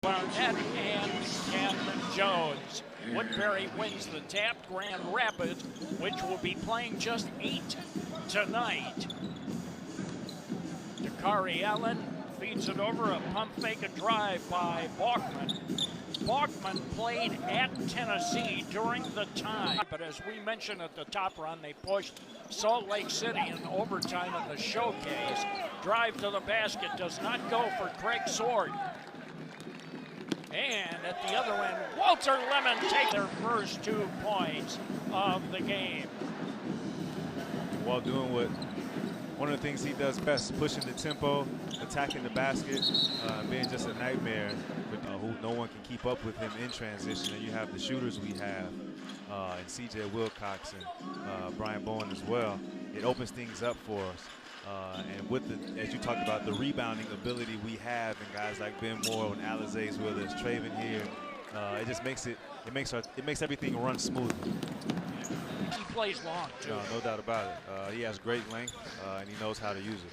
Barnett and Ken Jones. Woodbury wins the tap. Grand Rapids, which will be playing just 8 tonight. Dakari Allen feeds it over, a pump fake, a drive by Bachman. Bachman played at Tennessee during the time, but as we mentioned at the top run, they pushed Salt Lake City in overtime in the showcase. Drive to the basket does not go for Craig Sword. And at the other end, Walter Lemon take their first 2 points of the game. While doing one of the things he does best, pushing the tempo, attacking the basket, being just a nightmare who no one can keep up with him in transition. And you have the shooters we have, and C.J. Wilcox and Brian Bowen as well. It opens things up for us. And with the, as you talked about, the rebounding ability we have, and guys like Ben Moore and Alizé, as well as Traven here, it just makes it makes everything run smoothly. He plays long too. No doubt about it. He has great length, and he knows how to use it.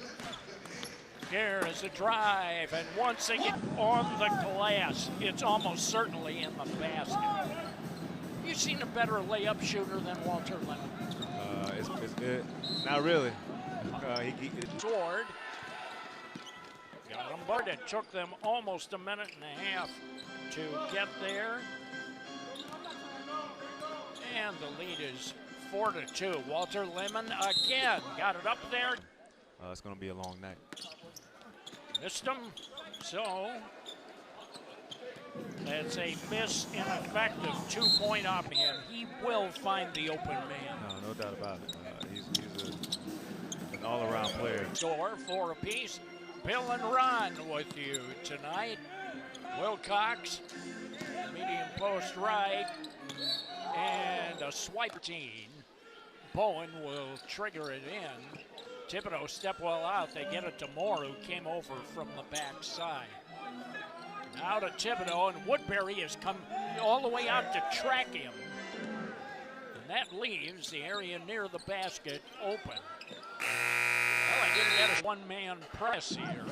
Here is a drive, and once again on the glass, it's almost certainly in the basket. You seen a better layup shooter than Walter Lemon? Not really. Sword got him, but it took them almost a minute and a half to get there. And the lead is 4-2. Walter Lemon again got it up there. It's going to be a long night. Missed him, so that's a miss, ineffective 2-point op him. He will find the open man. No doubt about it. He's an all-around player. Door 4 apiece. Bill and Ron with you tonight. Wilcox, medium post right, and a swipe team. Bowen will trigger it in. Thibodeau step well out. They get it to Moore, who came over from the backside. Now to Thibodeau, and Woodbury has come all the way out to track him. And that leaves the area near the basket open. Well, I didn't get a one-man press here.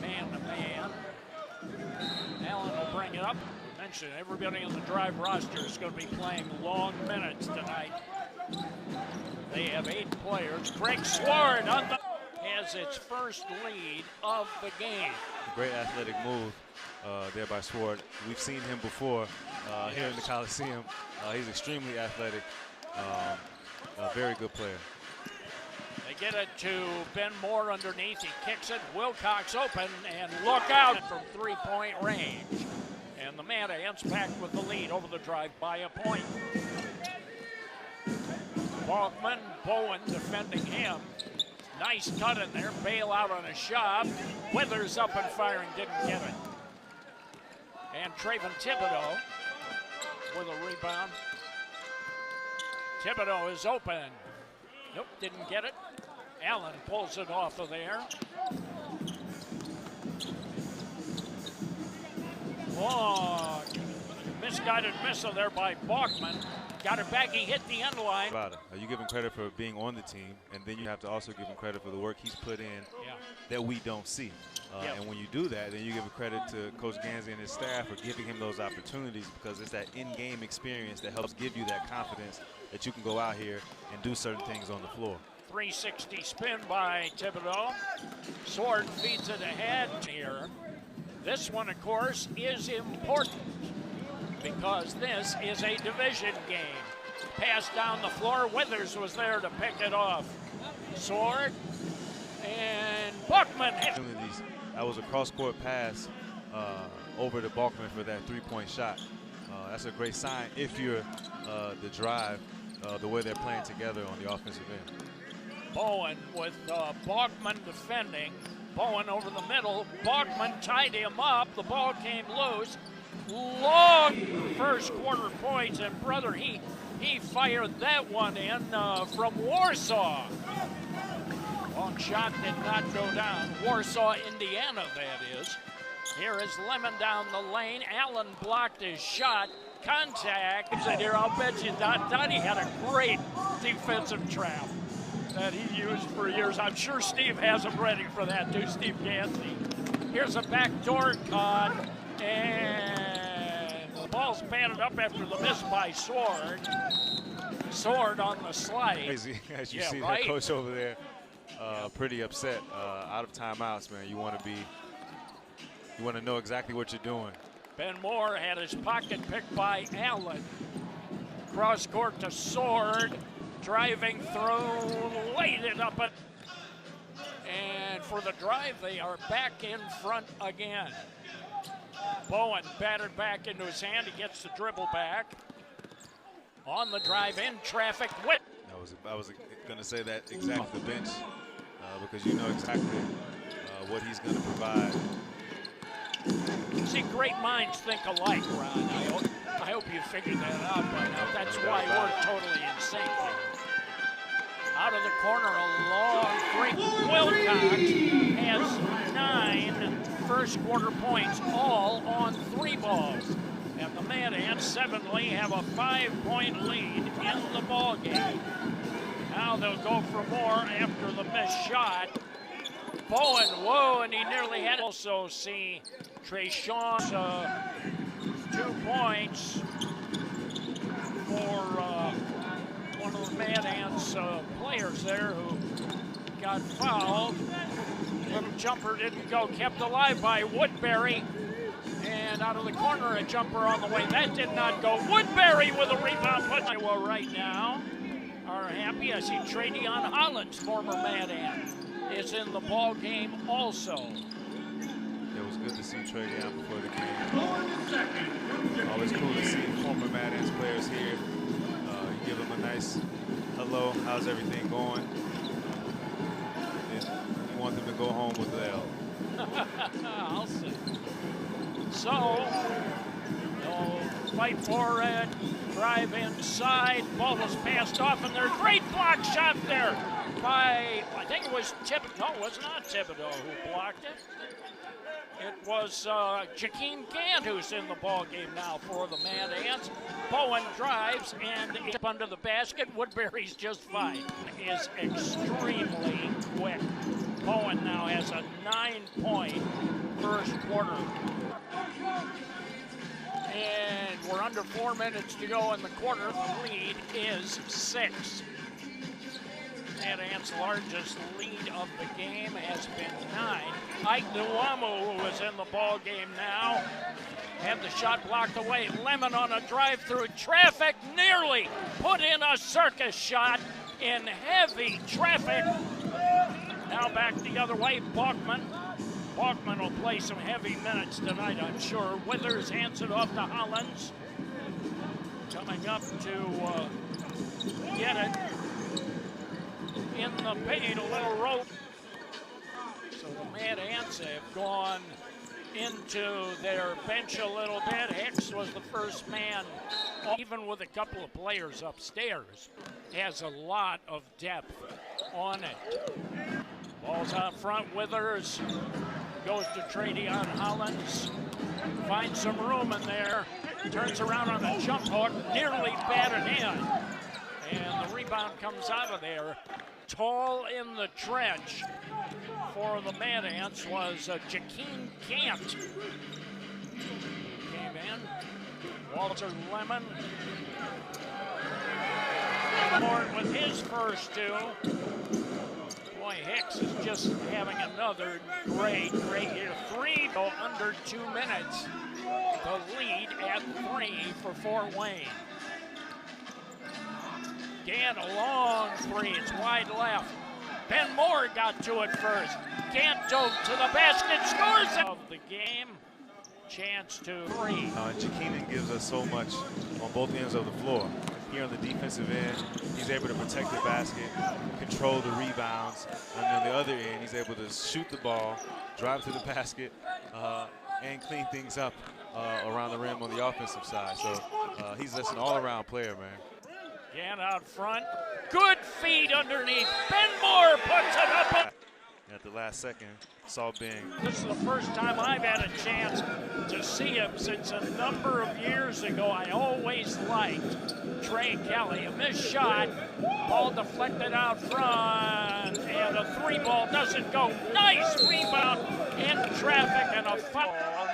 Man-to-man. Allen will bring it up. Mentioned everybody on the Drive roster is going to be playing long minutes tonight. They have 8 players. Craig Sword on the has its first lead of the game. Great athletic move there by Sword. We've seen him before here in the Coliseum. He's extremely athletic, a very good player. They get it to Ben Moore underneath. He kicks it. Wilcox open, and look out from 3-point range. And the Manta ends back with the lead over the Drive by a point. Bachman, Bowen defending him. Nice cut in there. Bail out on a shot. Withers up and firing, didn't get it. And Traven Thibodeau with a rebound. Thibodeau is open. Nope, didn't get it. Allen pulls it off of there. Oh, misguided missile there by Bachman. Got it back, he hit the end line. You give him credit for being on the team, and then you have to also give him credit for the work he's put in that we don't see. And when you do that, then you give credit to Coach Gansey and his staff for giving him those opportunities, because it's that in-game experience that helps give you that confidence that you can go out here and do certain things on the floor. 360 spin by Thibodeau. Sword feeds it ahead here. This one, of course, is important because this is a division game. Pass down the floor. Withers was there to pick it off. Sword and Bachman hit. That was a cross-court pass over to Bachman for that 3-point shot. That's a great sign if you're the Drive, the way they're playing together on the offensive end. Bowen with Bachman defending. Bowen over the middle. Bachman tied him up. The ball came loose. Long first quarter points, and brother, he fired that one in from Warsaw. Long shot did not go down. Warsaw, Indiana, that is. Here is Lemon down the lane. Allen blocked his shot. Contact. Here, I'll bet you Donnie had a great defensive trap that he used for years. I'm sure Steve has him ready for that too, Steve Gansey. Here's a backdoor cut, and the ball's batted up after the miss by Sword. Sword on the slide. Crazy, as you see right? that coach over there, pretty upset. Out of timeouts, man. You want to know exactly what you're doing. Ben Moore had his pocket picked by Allen. Cross court to Sword, driving through, laid it up. And for the drive, they are back in front again. Bowen battered back into his hand. He gets the dribble back. On the drive in traffic. I was going to say that exactly, the bench, because you know exactly what he's going to provide. See, great minds think alike, Ron. I hope you figured that out by now. That's why we're totally in sync here. Out of the corner, a long three. Wilcox has 9 first quarter points, all on 3 balls. And the Mad Ants suddenly have a 5-point lead in the ball game. Now they'll go for more after the missed shot. Bowen, whoa, and he nearly had it. Also see Trayshawn's 2 points for one of the Mad Ants players there who got fouled. Little jumper didn't go, kept alive by Woodbury. And out of the corner, a jumper on the way. That did not go. Woodbury with a rebound. Iowa right now are happy. I see Tradeon Hollins, former Mad Ant, is in the ball game also. It was good to see Tradeon before the game. Always cool to see former Mad Ants players here. You give them a nice hello, how's everything going? And you want them to go home with the L. I'll see. So, they'll fight for it, drive inside, ball was passed off, and there's a great block shot there by, I think it was Thibodeau. No, it was not Thibodeau who blocked it. It was Jakeem Gant who's in the ball game now for the Mad Ants. Bowen drives and it's up under the basket. Woodbury's just fine. Is extremely quick. Bowen now has a 9-point first quarter. And we're under 4 minutes to go in the quarter. The lead is 6. Mad Ants' largest lead of the game has been 9. Ike Nuamu, who is in the ball game now, had the shot blocked away. Lemon on a drive through traffic, nearly put in a circus shot in heavy traffic. Now back the other way, Balkman. Balkman will play some heavy minutes tonight, I'm sure. Withers hands it off to Hollins. Coming up to get it in the paint, a little rope. So the Mad Ants have gone into their bench a little bit. Hicks was the first man, even with a couple of players upstairs, has a lot of depth on it. Ball's out front, Withers goes to Tradeon Hollins, finds some room in there, turns around on a jump hook, nearly batted in, and the rebound comes out of there. Tall in the trench for the Mad Ants was Jakeem Gant. Came in, Walter Lemon with his first 2. Boy, Hicks is just having another great year. 3 go under 2 minutes. The lead at 3 for Fort Wayne. Gant a long 3, it's wide left. Ben Moore got to it first. Gant dove to the basket, scores of the game. Chance to 3. Jakeem gives us so much on both ends of the floor. Here on the defensive end, he's able to protect the basket, control the rebounds, and on the other end, he's able to shoot the ball, drive to the basket, and clean things up around the rim on the offensive side. So he's just an all-around player, man. Gant out front, good feed underneath. Ben Moore puts it up. At the last second, saw Bing. This is the first time I've had a chance to see him since a number of years ago. I always liked Trey Kelly. A missed shot, ball deflected out front, and a three ball doesn't go. Nice rebound in traffic and a foul.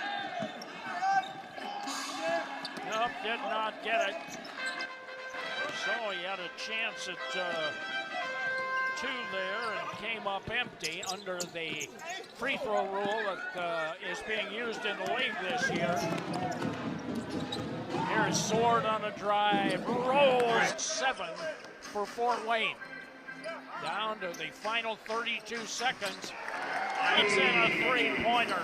Nope, did not get it. So he had a chance at two there and came up empty under the free throw rule that is being used in the league this year. Here's Sword on a drive, rolls 7 for Fort Wayne. Down to the final 32 seconds. It's in a three-pointer.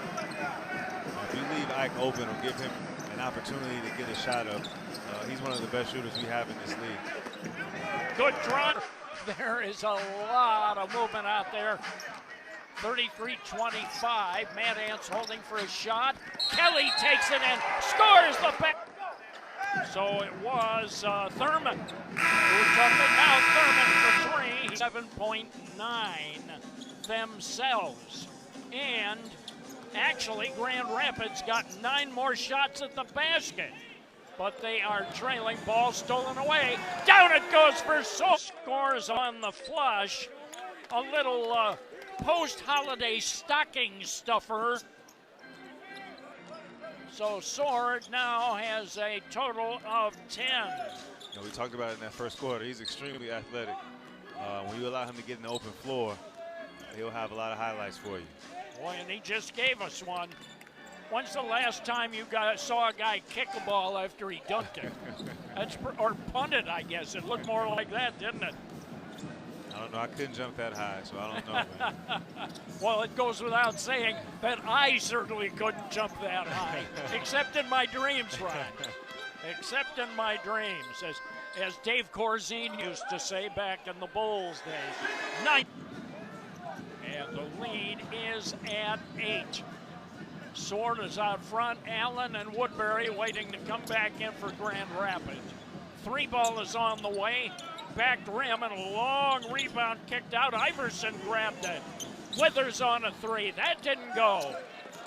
If you leave Ike open or give him an opportunity to get a shot up, he's one of the best shooters we have in this league. Good draw. There is a lot of movement out there. 33-25. Mad Ants holding for a shot. Kelly takes it and scores the back. So it was Thurman who took it. Now Thurman for 3. 7.9 themselves. And actually, Grand Rapids got 9 more shots at the basket. But they are trailing. Ball stolen away. Down it goes for Sword. Scores on the flush. A little post-holiday stocking stuffer. So Sword now has a total of 10. You know, we talked about it in that first quarter. He's extremely athletic. When you allow him to get in the open floor, he'll have a lot of highlights for you. Boy, and he just gave us one. When's the last time you saw a guy kick a ball after he dunked it? Or punted, I guess. It looked more like that, didn't it? I don't know. I couldn't jump that high, so I don't know, man. Well, it goes without saying that I certainly couldn't jump that high, except in my dreams, Ryan. Except in my dreams, as Dave Corzine used to say back in the Bulls days. 9. And the lead is at 8. Sword is out front. Allen and Woodbury waiting to come back in for Grand Rapids. 3 ball is on the way. Backed rim and a long rebound kicked out. Iverson grabbed it. Withers on a 3. That didn't go.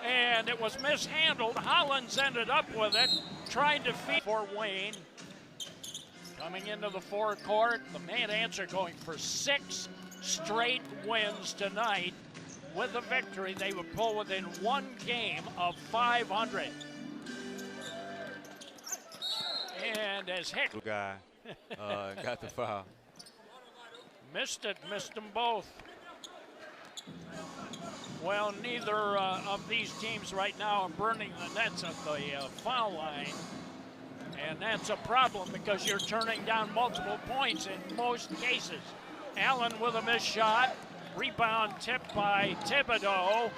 And it was mishandled. Hollins ended up with it. Trying to feed Fort Wayne. Coming into the forecourt. The Mad Ants are going for 6 straight wins tonight. With a victory, they would pull within 1 game of 500. And as Hick guy got the foul. Missed them both. Well, neither of these teams right now are burning the nets at the foul line. And that's a problem because you're turning down multiple points in most cases. Allen with a missed shot. Rebound tipped by Thibodeau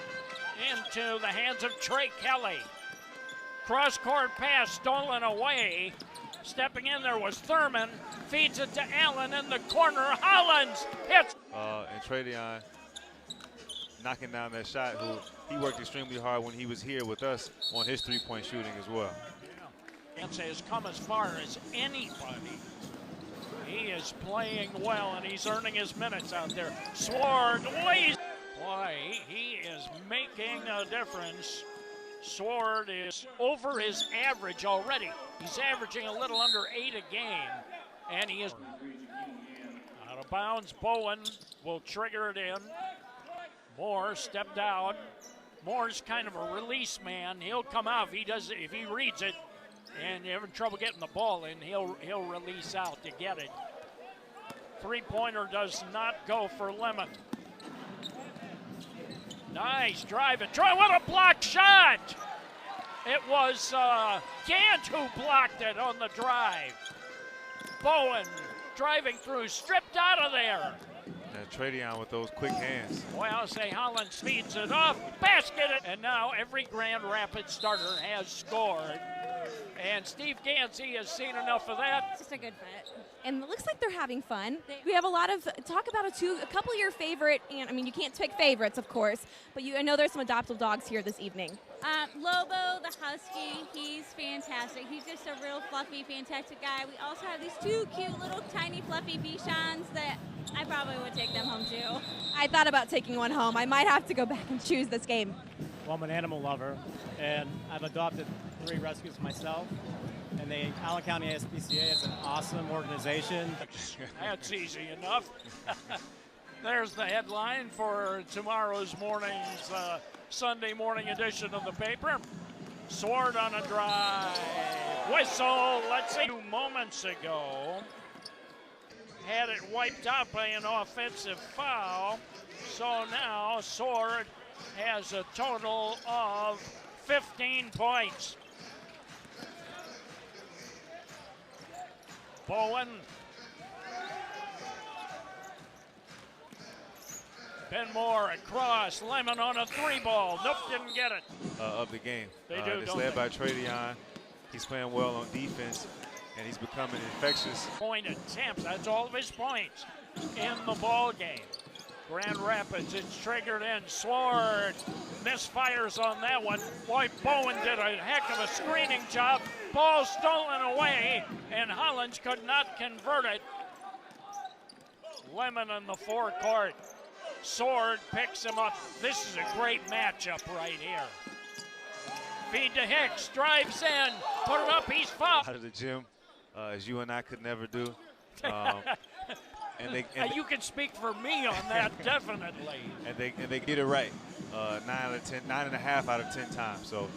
into the hands of Trey Kelly. Cross-court pass stolen away. Stepping in there was Thurman. Feeds it to Allen in the corner. Hollins hits. And Tradeon knocking down that shot. He worked extremely hard when he was here with us on his three-point shooting as well. Yeah. Ance has come as far as anybody. He is playing well, and he's earning his minutes out there. Sword lays. Boy, he is making a difference. Sword is over his average already. He's averaging a little under 8 a game, and he is out of bounds. Bowen will trigger it in. Moore stepped out. Moore's kind of a release man. He'll come out if he reads it, and you're having trouble getting the ball in, he'll release out to get it. Three-pointer does not go for Lemon. Nice drive and try. What a block shot! It was Gant who blocked it on the drive. Bowen driving through, stripped out of there. Tradeon with those quick hands. Well, I'll say Hollins speeds it up, basket it, and now every Grand Rapids starter has scored. And Steve Gansey has seen enough of that. It's just a good fit. And it looks like they're having fun. We have a lot of talk about a couple of your favorite, and I mean, you can't pick favorites, of course, but I know there's some adoptive dogs here this evening. Lobo, the husky, he's fantastic. He's just a real fluffy, fantastic guy. We also have these 2 cute little tiny fluffy Bichons that I probably would take them home too. I thought about taking one home. I might have to go back and choose this game. Well, I'm an animal lover, and I've adopted 3 rescues myself. And the Allen County ASPCA is an awesome organization. That's easy enough. There's the headline for tomorrow's morning's Sunday morning edition of the paper. Sword on a drive. Whistle, let's see. 2 moments ago, had it wiped out by an offensive foul. So now Sword has a total of 15 points. Bowen. Benmore across. Lemon on a 3-ball. Nope, didn't get it. Of the game. They do, it's led by Tradeon. He's playing well on defense, and he's becoming infectious. Point attempts. That's all of his points in the ball game. Grand Rapids, it's triggered in. Sword misfires on that one. Boy, Bowen did a heck of a screening job. Ball stolen away, and Hollins could not convert it. Lemon in the forecourt. Sword picks him up. This is a great matchup right here. Feed to Hicks, drives in, put it up, he's fouled. Out of the gym, as you and I could never do. You can speak for me on that, definitely. And they get it right, 9.5 out of 10 times. So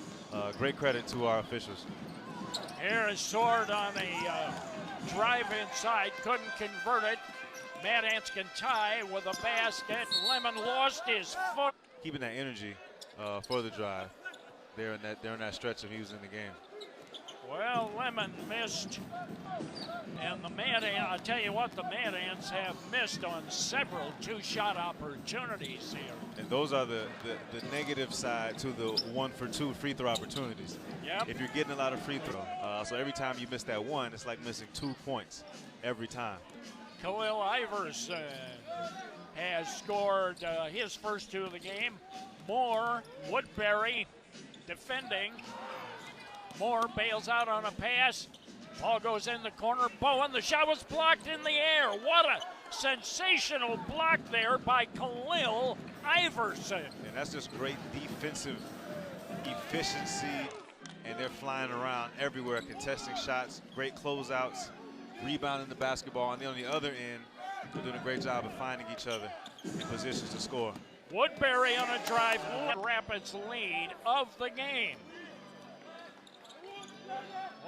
great credit to our officials. Here is Sword on a drive inside, couldn't convert it. Mad Ants can tie with a basket. Lemon lost his foot. Keeping that energy for the drive. They're in that stretch of using the game. Well, Lemon missed. And the Mad Ants, I'll tell you what, the Mad Ants have missed on several 2-shot opportunities here. And those are the negative side to the 1-for-2 free throw opportunities. Yep. If you're getting a lot of free throw, so every time you miss that one, it's like missing 2 points every time. Khalil Iverson has scored his first 2 of the game. Moore, Woodbury defending. Moore bails out on a pass. Ball goes in the corner. Bowen, the shot was blocked in the air. What a sensational block there by Khalil Iverson. And that's just great defensive efficiency. And they're flying around everywhere, contesting shots, great closeouts, rebounding the basketball. And then on the other end, they're doing a great job of finding each other in positions to score. Woodbury on a drive. Rapids lead of the game.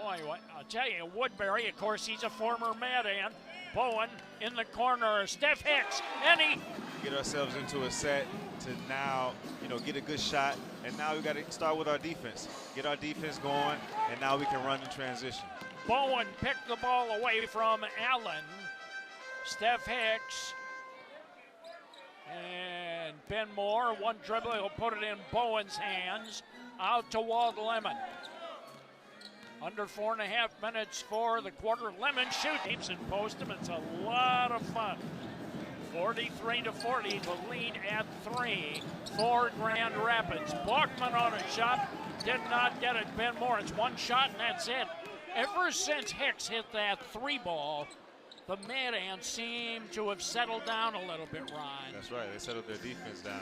Boy, I'll tell you, Woodbury, of course, he's a former Mad Ant. Bowen in the corner, Steph Hicks, and he... Get ourselves into a set to now, get a good shot, and now we got to start with our defense. Get our defense going, and now we can run in transition. Bowen picked the ball away from Allen. Steph Hicks. And Benmore, one dribble, he'll put it in Bowen's hands. Out to Walt Lemon. Under 4.5 minutes for the quarter. Lemon shoots and post him. It's a lot of fun. 43-40, the lead at 3 for Grand Rapids. Bachman on a shot, did not get it. Benmore, it's one shot and that's it. Ever since Hicks hit that 3-ball, the Mad Ants seem to have settled down a little bit, Ron. That's right, they settled their defense down.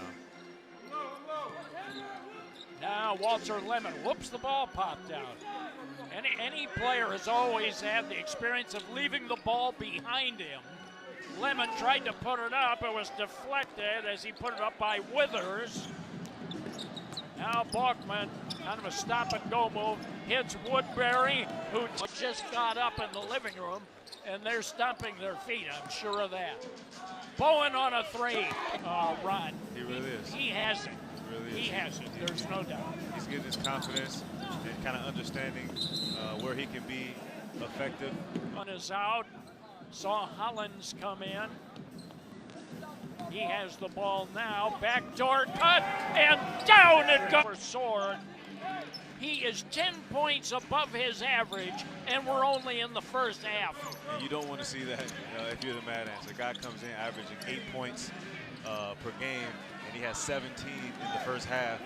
Now Walter Lemon, whoops, the ball popped out. Any player has always had the experience of leaving the ball behind him. Lemon tried to put it up, it was deflected as he put it up by Withers. Now Bachman, kind of a stop-and-go move, hits Woodbury, who just got up in the living room, and they're stomping their feet, I'm sure of that. Bowen on a 3. Ron. He really is. He has it. Really he has it, there's no doubt. He's getting his confidence and kind of understanding where he can be effective. One is out. Saw Hollins come in. He has the ball now. Backdoor cut, and down it goes for Sword. He is 10 points above his average, and we're only in the first half. And you don't want to see that if you're the Mad Ants. A guy comes in averaging 8 points per game, and he has 17 in the first half.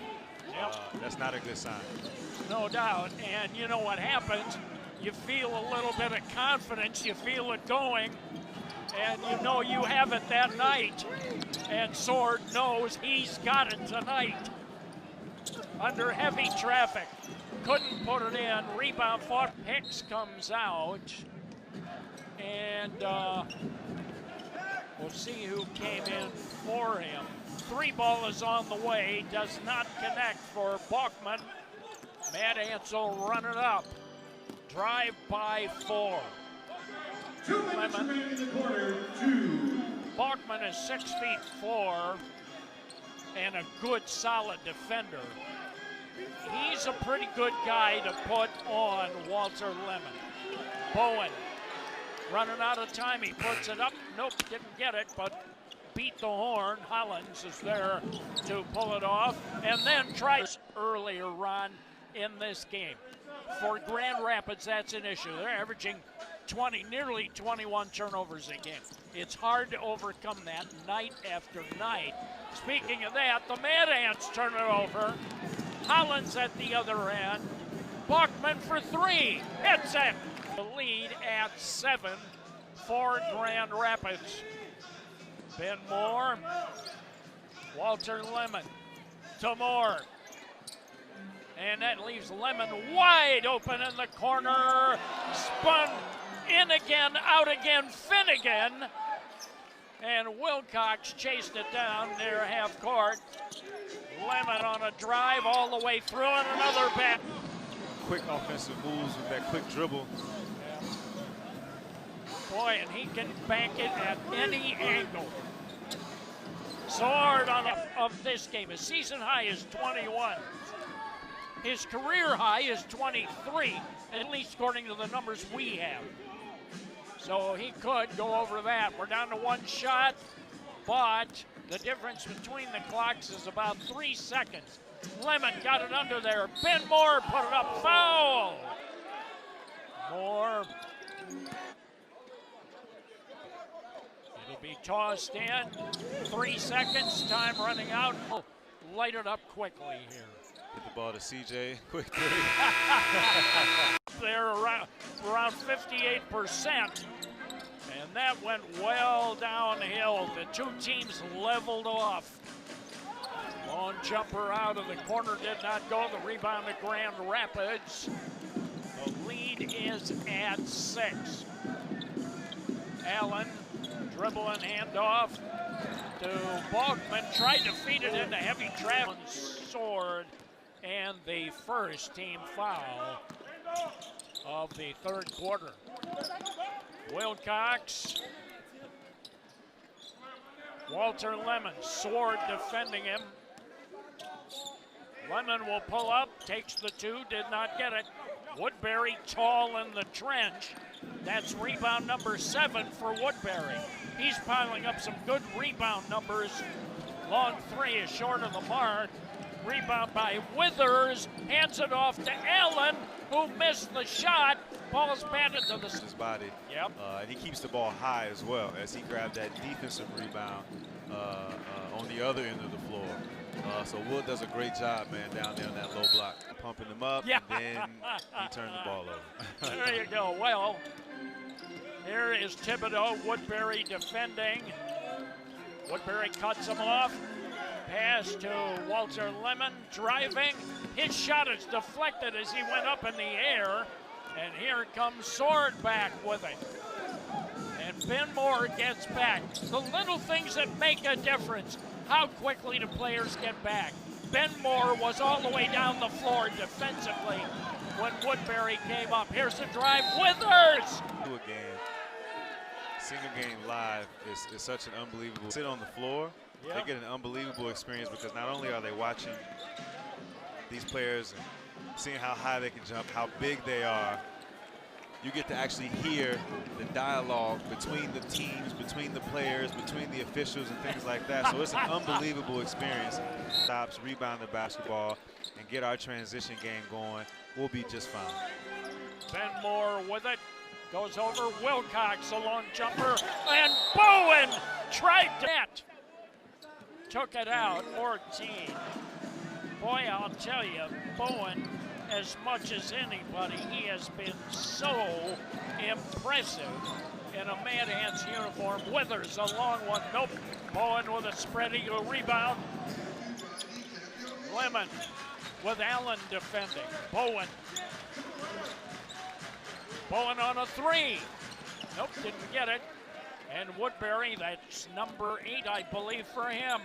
Yep. That's not a good sign. No doubt, and you know what happens? You feel a little bit of confidence, you feel it going, and you know you have it that night. And Sword knows he's got it tonight. under heavy traffic. Couldn't put it in. Rebound fought. Hicks comes out. And we'll see who came in for him. Three ball is on the way. Does not connect for Bachman. Mad Ants will run it up. Drive by 4. 2 minutes remaining in the quarter. 2. Bachman is 6'4" and a good, solid defender. He's a pretty good guy to put on Walter Lemon. Bowen running out of time. He puts it up. Nope, didn't get it, but beat the horn. Hollins is there to pull it off, and then tries earlier run in this game. For Grand Rapids, that's an issue. They're averaging nearly 21 turnovers a game. It's hard to overcome that night after night. Speaking of that, the Mad Ants turn it over. Hollins at the other end. Bachman for 3. Hits it. The lead at 7 for Grand Rapids. Ben Moore. Walter Lemon to Moore. And that leaves Lemon wide open in the corner. Spun in again, out again, Finnegan. And Wilcox chased it down near half court. Lemon on a drive all the way through and another back. Quick offensive moves with that quick dribble. Boy, and he can bank it at any angle. Sword on of this game. His season high is 21. His career high is 23, at least according to the numbers we have. So he could go over that. We're down to 1 shot, but the difference between the clocks is about 3 seconds. Lemon got it under there. Ben Moore put it up. Foul! Moore. It'll be tossed in. 3 seconds. Time running out. Oh, light it up quickly here. Get the ball to CJ. Quick 3. They're around 58%. And that went well downhill. The two teams leveled off. Long jumper out of the corner did not go. The rebound to Grand Rapids. The lead is at 6. Allen dribbling handoff to Bachman. Tried to feed it into heavy traffic. Sword. And the first team foul of the third quarter. Wilcox. Walter Lemon, Sword defending him. Lemon will pull up, takes the 2, did not get it. Woodbury tall in the trench. That's rebound number 7 for Woodbury. He's piling up some good rebound numbers. Long 3 is short of the mark. Rebound by Withers, hands it off to Allen, who missed the shot. Ball is batted to his body. Yep. And he keeps the ball high as well as he grabbed that defensive rebound on the other end of the floor. So Wood does a great job, man, down there in that low block. Pumping him up, yeah. And then he turned the ball over. There you go. Well, here is Thibodeau, Woodbury defending. Woodbury cuts him off. Pass to Walter Lemon, driving. His shot is deflected as he went up in the air. And here comes Sword back with it. And Ben Moore gets back. The little things that make a difference. How quickly the players get back. Ben Moore was all the way down the floor defensively when Woodbury came up. Here's the drive. Withers! Seeing a game live is such an unbelievable. Sit on the floor. Yep. They get an unbelievable experience because not only are they watching these players and seeing how high they can jump, how big they are, you get to actually hear the dialogue between the teams, between the players, between the officials and things like that. So it's an unbelievable experience. Stops, rebound the basketball, and get our transition game going. We'll be just fine. Ben Moore with it. Goes over. Wilcox, a long jumper. And Bowen tried to net. Took it out, 14. Boy, I'll tell you, Bowen, as much as anybody, he has been so impressive in a Mad Ants uniform. Withers, a long one. Nope. Bowen with a spread eagle rebound. Lemon with Allen defending. Bowen. Bowen on a three. Nope, didn't get it. And Woodbury, that's number 8, I believe, for him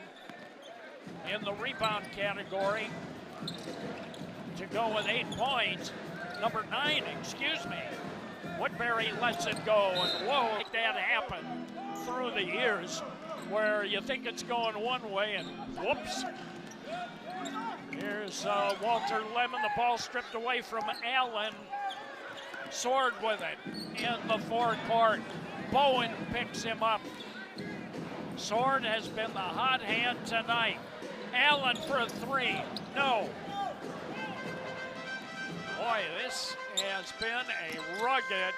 in the rebound category, to go with 8 points. Number 9, excuse me. Woodbury lets it go, and whoa, make that happen through the years where you think it's going one way and whoops. Here's Walter Lemon, the ball stripped away from Allen. Sword with it in the forecourt. Bowen picks him up. Sword has been the hot hand tonight. Allen for a three. No. Boy, this has been a rugged,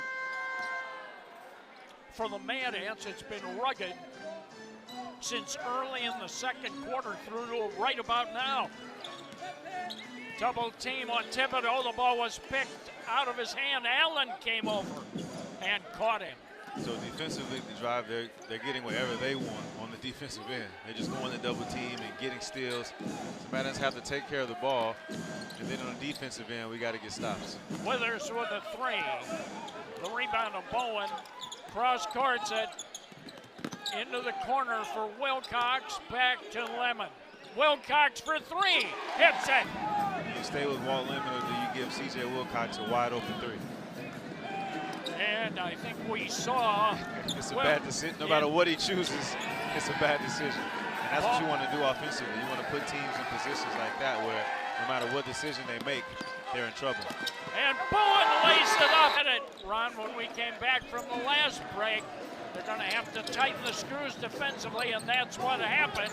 for the Mad Ants, it's been rugged since early in the second quarter through to right about now. Double team on Thibodeau. The ball was picked out of his hand. Allen came over and caught him. So defensively, the drive, they're getting whatever they want on the defensive end. They're just going to double team and getting steals. The Madden have to take care of the ball. And then on the defensive end, we got to get stops. Withers with a three. The rebound of Bowen. Cross courts it into the corner for Wilcox. Back to Lemon. Wilcox for three. Hits it. Do you stay with Walt Lemon, or do you give C.J. Wilcox a wide open three? And I think we saw. It's a bad decision. No matter what he chooses, it's a bad decision. And that's what you want to do offensively. You want to put teams in positions like that where no matter what decision they make, they're in trouble. And Bowen laced it up. And Ron, when we came back from the last break, they're going to have to tighten the screws defensively, and that's what happened.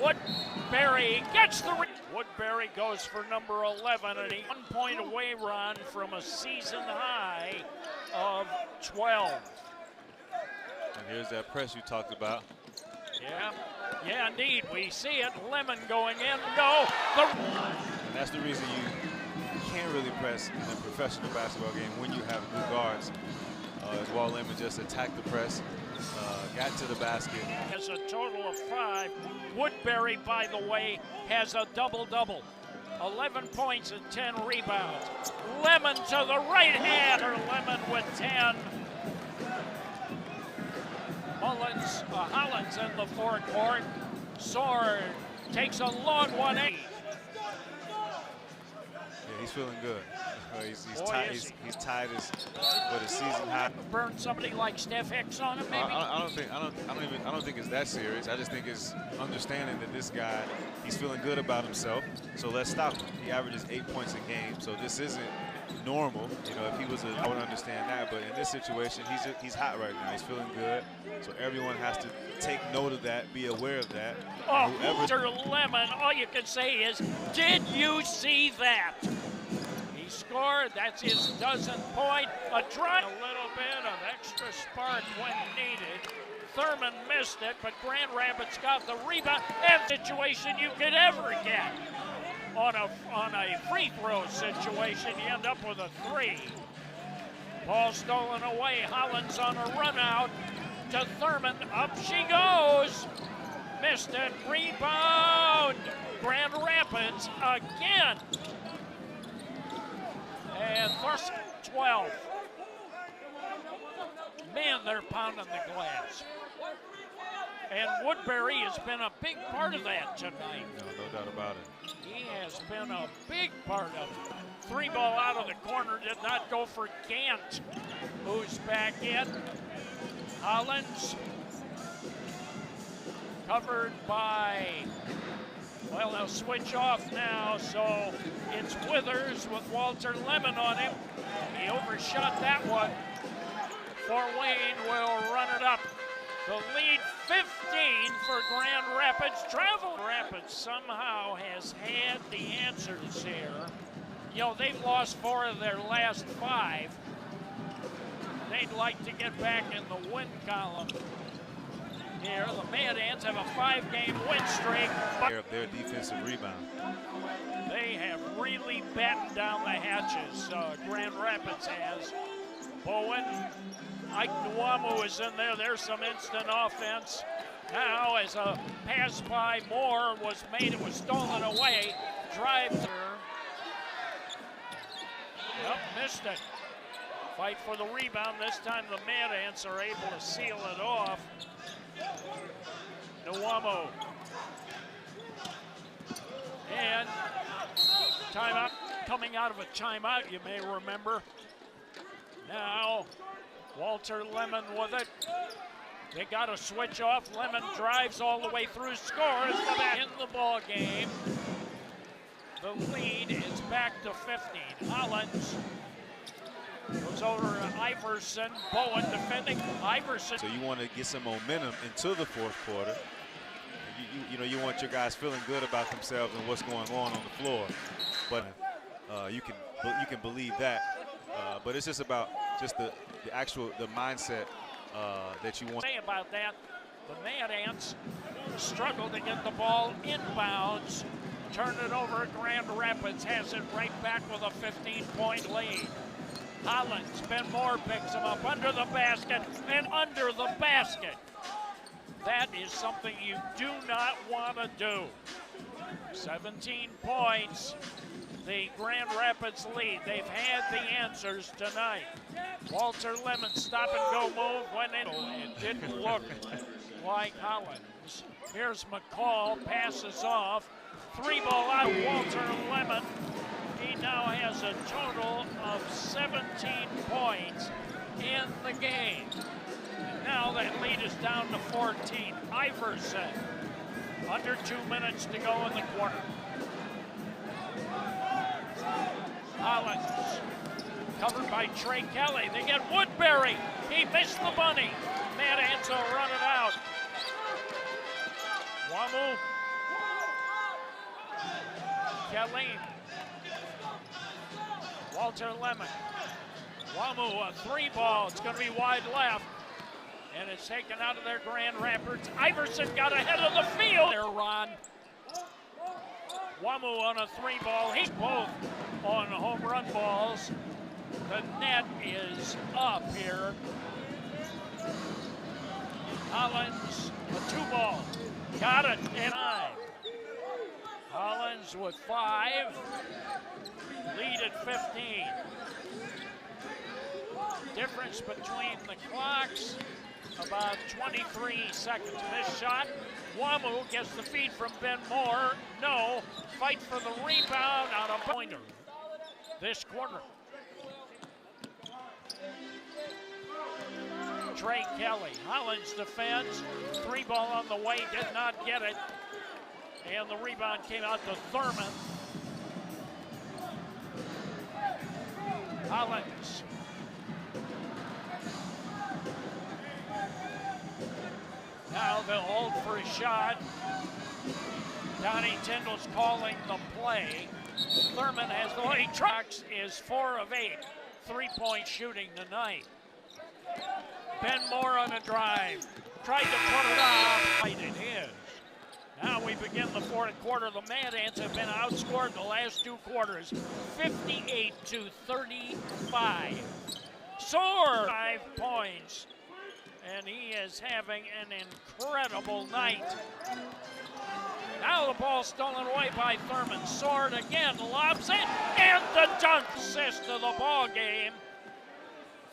Woodbury gets the Woodbury goes for number 11, and he's 1 point away, Ron, from a season high of 12. And here's that press you talked about. Yeah, indeed. We see it. Lemon going in. No. And that's the reason you can't really press in a professional basketball game when you have good guards. Walt Lemon just attacked the press, got to the basket. Has a total of 5. Woodbury, by the way, has a double-double. 11 points and 10 rebounds. Lemon to the right hand, or Lemon with 10. Hollins in the forecourt. Sword takes a long 1-8. Yeah, he's feeling good. He's tied with a season high. Burn somebody like Steph Hicks on him, maybe. I don't think it's that serious. I just think it's understanding that this guy, he's feeling good about himself. So let's stop him. He averages 8 points a game. So this isn't normal. You know, if he was I would understand that. But in this situation, he's hot right now. He's feeling good. So everyone has to take note of that, be aware of that. Oh, Mr. Lemon, all you can say is, did you see that? He scored. That's his dozenth point. A drive. A little bit of extra spark when needed. Thurman missed it, but Grand Rapids got the rebound. And situation you could ever get on a free throw situation. You end up with a 3. Ball stolen away. Hollins on a run out to Thurman. Up she goes. Missed it. Rebound. Grand Rapids again. And first 12. Man, they're pounding the glass. And Woodbury has been a big part of that tonight. No doubt about it. He has been a big part of it. 3 ball out of the corner, did not go for Gant, who's back in. Hollins covered by, well, they'll switch off now, so it's Withers with Walter Lemon on him. He overshot that one. Fort Wayne will run it up. The lead 15 for Grand Rapids. Travel Rapids somehow has had the answers here. You know, they've lost 4 of their last 5. They'd like to get back in the win column here. The Mad Ants have a 5-game win streak. Their defensive rebound. They have really battened down the hatches. Grand Rapids has. Bowen. Ike Nwamu is in there. There's some instant offense. Now, as a pass by Moore was made, it was stolen away. Drive through. Missed it. Fight for the rebound. This time the Mad Ants are able to seal it off. Nwamo. And timeout. Coming out of a timeout, you may remember. Now, Walter Lemon with it. They got a switch off. Lemon drives all the way through, scores in the ball game. The lead is back to 15. Hollins goes over to Iverson. Bowen defending Iverson. So you want to get some momentum into the fourth quarter. You know, you want your guys feeling good about themselves and what's going on the floor. But you can believe that. But it's just about the mindset that you want. Say about that, the Mad Ants struggle to get the ball inbounds. Turn it over. Grand Rapids has it right back with a 15-point lead. Hollins, Ben Moore picks him up under the basket and under the basket. That is something you do not want to do. 17 points. The Grand Rapids lead. They've had the answers tonight. Walter Lemon stop and go move went in. It didn't look like Hollins. Here's McCall, passes off. 3-ball out, Walter Lemon. He now has a total of 17 points in the game. And now that lead is down to 14. Iverson, under 2 minutes to go in the quarter. Hollins, covered by Trey Kelly. They get Woodbury. He missed the bunny. Mad Ants will run it out. Wamu. Kelly. Walter Lemon. Wamu, a 3-ball. It's going to be wide left. And it's taken out of their Grand Rapids. Iverson got ahead of the field. There, Ron. Wamu on a 3-ball. He's both on home run balls. The net is up here. Hollins, a 2-ball. Got it in 9. Hollins with 5. Lead at 15. Difference between the clocks, about 23 seconds. Missed shot. Wamu gets the feed from Ben Moore. No. Fight for the rebound on a pointer this quarter. Trey Kelly. Hollins defends. 3-ball on the way. Did not get it. And the rebound came out to Thurman. Hollins. Now they'll hold for a shot. Donnie Tyndall's calling the play. Thurman has the lead. Trucks is 4 of 8. 3-point shooting tonight. Ben Moore on a drive. Tried to put it off. Right, it is. Now we begin the fourth quarter. The Mad Ants have been outscored the last 2 quarters, 58 to 35. Soar 5 points, and he is having an incredible night. Now the ball stolen away by Thurman. Sword again, lobs it, and the dunk assist to the ball game.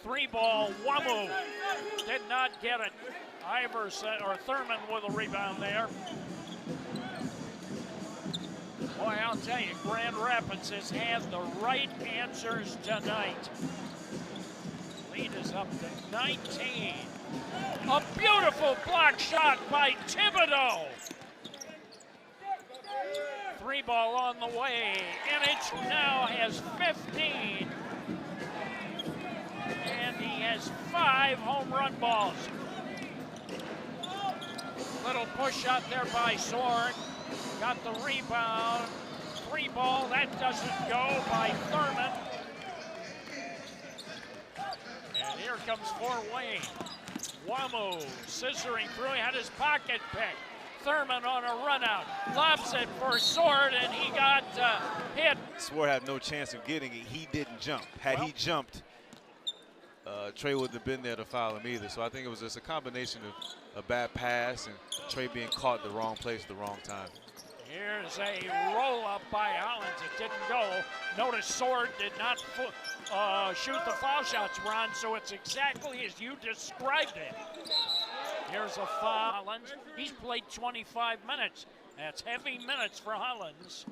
3-ball, Wamu did not get it. Iverson or Thurman with a rebound there. Boy, I'll tell you, Grand Rapids has had the right answers tonight. Lead is up to 19. A beautiful block shot by Thibodeau. 3-ball on the way, and it now has 15. And he has 5 home run balls. Little push shot there by Sword. Got the rebound. 3-ball, that doesn't go by Thurman. And here comes Fort Wayne. Wamu scissoring through, he had his pocket pick. Thurman on a run out, lobs it for Sword, and he got hit. Sword had no chance of getting it. He didn't jump. Had he jumped, Trey wouldn't have been there to foul him either. So I think it was just a combination of a bad pass and Trey being caught the wrong place at the wrong time. Here's a roll-up by Hollins. It didn't go. Notice Sword did not shoot the foul shots, Ron, so it's exactly as you described it. Here's a foul. Hollins, he's played 25 minutes. That's heavy minutes for Hollins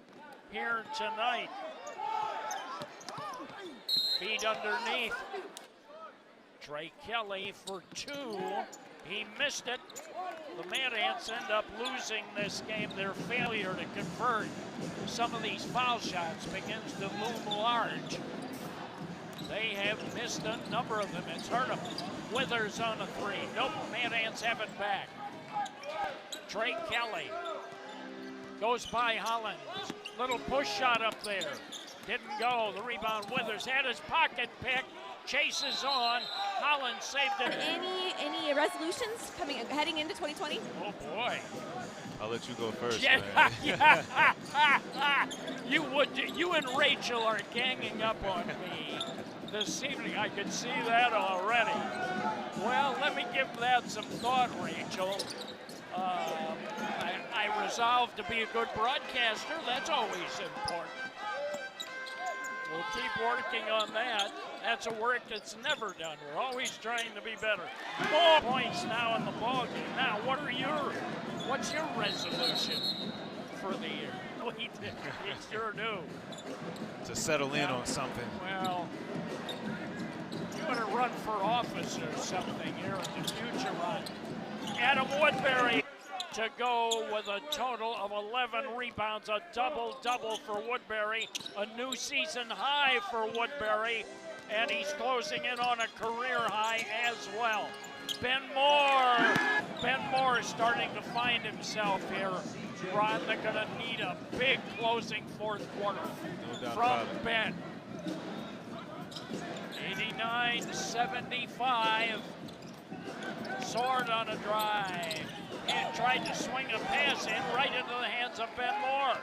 here tonight. Feet underneath. Trey Kelly for 2. He missed it. The Mad Ants end up losing this game. Their failure to convert some of these foul shots begins to loom large. They have missed a number of them. It's hurt them. Withers on a 3. Nope, Mad Ants have it back. Trey Kelly goes by Hollins. Little push shot up there. Didn't go. The rebound, Withers had his pocket picked. Chases on. Hollins saved it. Any resolutions heading into 2020? Oh boy. I'll let you go first. Yeah, man. yeah. You and Rachel are ganging up on me this evening. I could see that already. Well, let me give that some thought, Rachel. I resolved to be a good broadcaster. That's always important. We'll keep working on that. That's a work that's never done. We're always trying to be better. 4 points now in the ballgame. Now, what's your resolution for the year? We sure do. To settle in on something. Well, you want to run for office or something here in the future, Ron. Adam Woodbury to go with a total of 11 rebounds, a double-double for Woodbury, a new season high for Woodbury, and he's closing in on a career high as well. Ben Moore is starting to find himself here. Ron, they're going to need a big closing fourth quarter from Ben. 89-75. Sword on a drive. And tried to swing a pass in right into the hands of Ben Moore.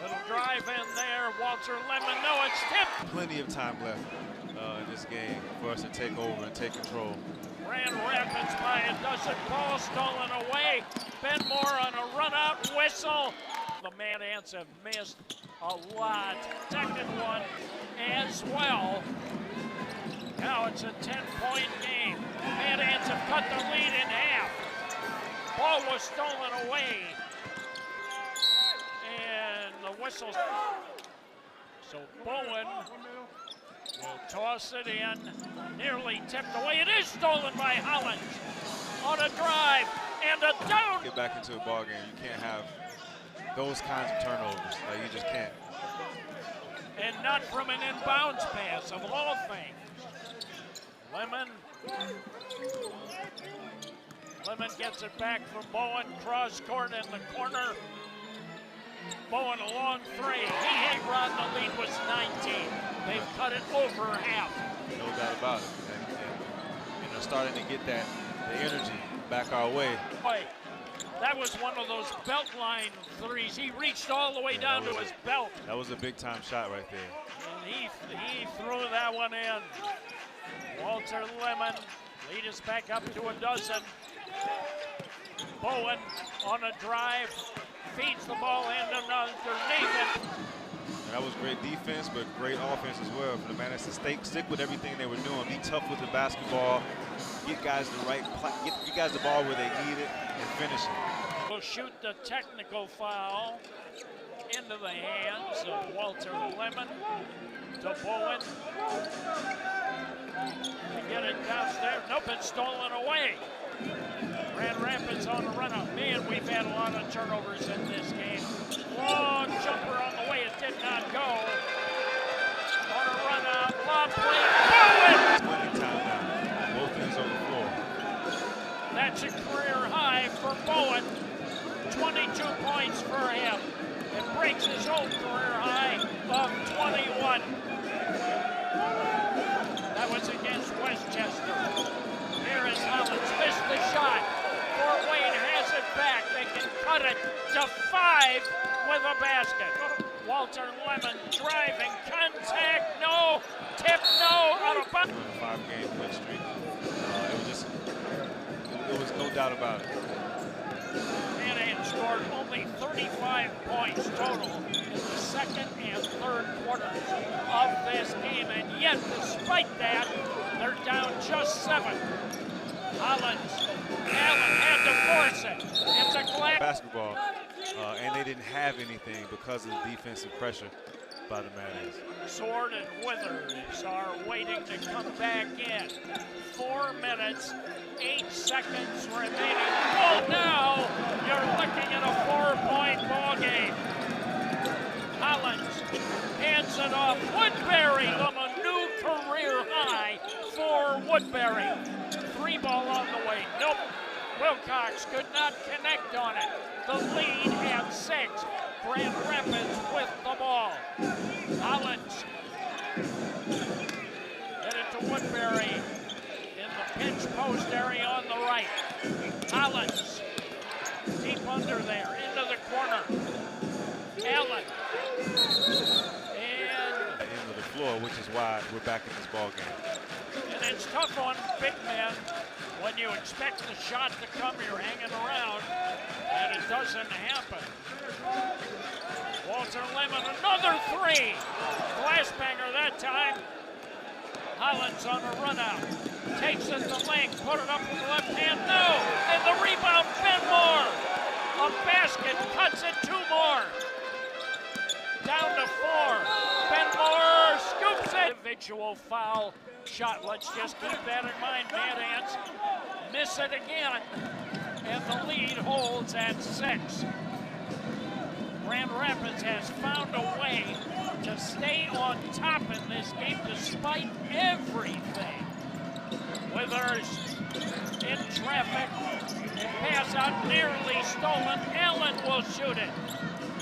Little drive in there. Walter Lemon. No, it's tipped. Plenty of time left in this game for us to take over and take control. Grand Rapids by a dozen. Ball stolen away. Ben Moore on a run-out whistle. The Mad Ants have missed a lot. Second one as well. Now it's a 10-point game. Mad Ants have cut the lead in half. Ball was stolen away. And the whistle. So Bowen will toss it in. Nearly tipped away. It is stolen by Hollins. On a drive and a down. Get back into a ball game. You can't have those kinds of turnovers. Like, you just can't. And not from an inbounds pass, of all things. Lemon gets it back from Bowen. Cross court in the corner. Bowen a long 3. He hit Ron. The lead was 19. They've cut it over half. No doubt about it. And they're starting to get the energy back our way. Boy, that was one of those belt line threes. He reached all the way down to his belt. That was a big time shot right there. And he threw that one in. Walter Lemon lead us back up to a dozen. Bowen on a drive, feeds the ball in underneath it. And that was great defense, but great offense as well for the Mad Ants to stick with everything they were doing. Be tough with the basketball, get guys get guys the ball where they need it, and finish it. Will shoot the technical foul into the hands of Walter Lemon to Bowen. To get it downstairs. Nope, it's stolen away. Grand Rapids on a run-up. Man, we've had a lot of turnovers in this game. Long jumper on the way. It did not go. On a run-out. Lob play. Bowen! Winning time now. Both ends on the floor. That's a career high for Bowen. 22 points for him. It breaks his own career high of 21. That was against Westchester. Here is Hollins. Missed the shot. Fort Wayne has it back. They can cut it to 5 with a basket. Walter Lemon driving. Contact. No. Tip. No. Out of bounds. 5-game win streak. It was no doubt about it. and scored only 35 points total in the second and third quarters of this game, and yet despite that, they're down just 7. Hollins, Allen had to force it. It's a glass basketball, and they didn't have anything because of the defensive pressure by the Mad Ants. Sword and Withers are waiting to come back in. 4 minutes, 8 seconds remaining. Oh, now you're looking at a 4-point ball game. Hollins hands it off. Woodbury on a new career high for Woodbury. 3 ball on the way. Nope. Wilcox could not connect on it. The lead at 6. Grand Rapids with the ball. Hollins. Get it to Woodbury in the pinch post area on the right. Hollins. Deep under there. Into the corner. Allen. And End of the floor, which is why we're back in this ball game. And it's tough on big men when you expect the shot to come, you're hanging around, and it doesn't happen. Walter Lemon, another 3. Glass banger that time. Hollins on a run out. Takes it to length, put it up with the left hand, no! And the rebound, Benmore! A basket, cuts it 2 more. Down to 4. Benmore scoops it. Individual foul shot. Let's just keep that in mind. Mad Ants miss it again. And the lead holds at 6. Grand Rapids has found a way to stay on top in this game despite everything. Withers in traffic. Pass out nearly stolen. Allen will shoot it.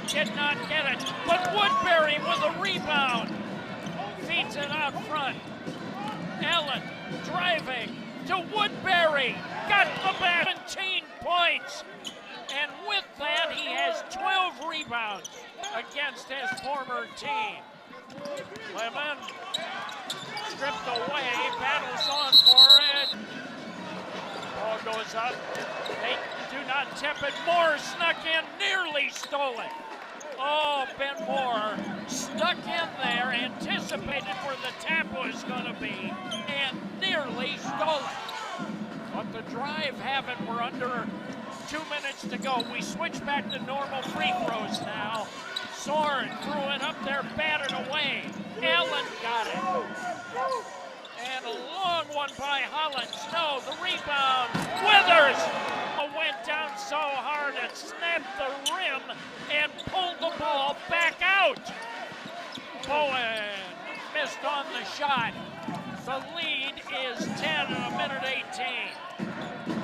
Did not get it, but Woodbury with a rebound. Feeds it out front. Allen driving to Woodbury. Got the back. 17 points. And with that, he has 12 rebounds against his former team. Lemon stripped away, battles on for it. Ball goes up. They do not tip it. Moore snuck in, nearly stolen. Oh, Ben Moore stuck in there, anticipated where the tap was going to be, and nearly stole it. But the drive haven't. We're under 2 minutes to go. We switch back to normal free throws now. Sword threw it up there, batted away. Allen got it. And a long one by Hollins. No, the rebound. Withers went down so hard it snapped the rim and pulled the ball back out. Bowen missed on the shot. The lead is 10 in a minute 18.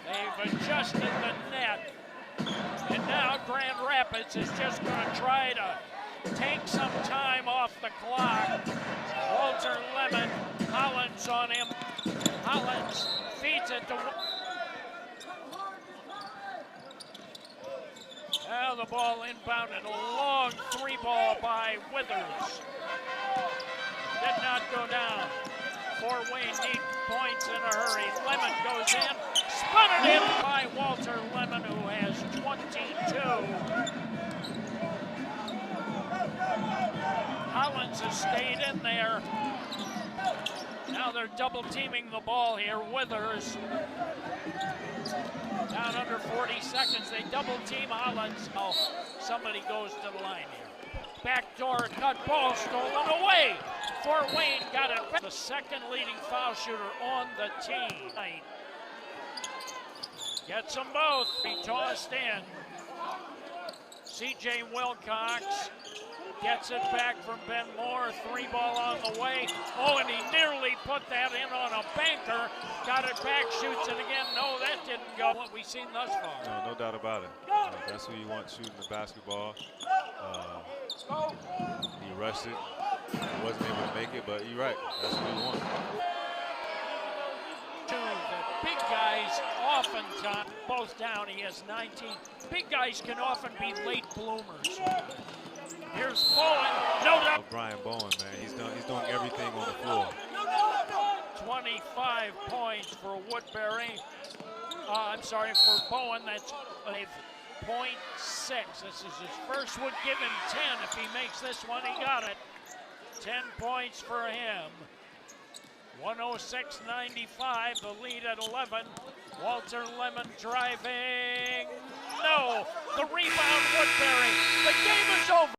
They've adjusted the net. And now Grand Rapids is just going to try to take some time off the clock. Walter Lemon, Hollins on him. Hollins feeds it to... Now the ball inbounded. A long 3-ball by Withers. Did not go down. Fort Wayne need points in a hurry. Lemon goes in. Spun it in by Walter Lemon, who has 22. Hollins has stayed in there. Now they're double teaming the ball here. Withers down under 40 seconds. They double team Hollins. Oh, somebody goes to the line here. Backdoor cut, ball stolen away. Fort Wayne got it. The second leading foul shooter on the team. Gets them both. He tossed in. C.J. Wilcox gets it back from Ben Moore. 3-ball on the way. Oh, and he nearly put that in on a banker. Got it back, shoots it again. No, that didn't go. What we've seen thus far. No doubt about it. That's who you want shooting the basketball. He rushed it. He wasn't able to make it, but you're right. That's what we want. The big guys often, both down. He has 19. Big guys can often be late bloomers. Here's Bowen. No doubt. Brian Bowen, man, he's doing everything on the floor. 25 points for Woodbury. I'm sorry, for Bowen, that's 5.6. This is his first, would give him 10 if he makes this one. He got it. 10 points for him. 106.95, the lead at 11. Walter Lemon driving. No, the rebound, Woodbury. The game is over.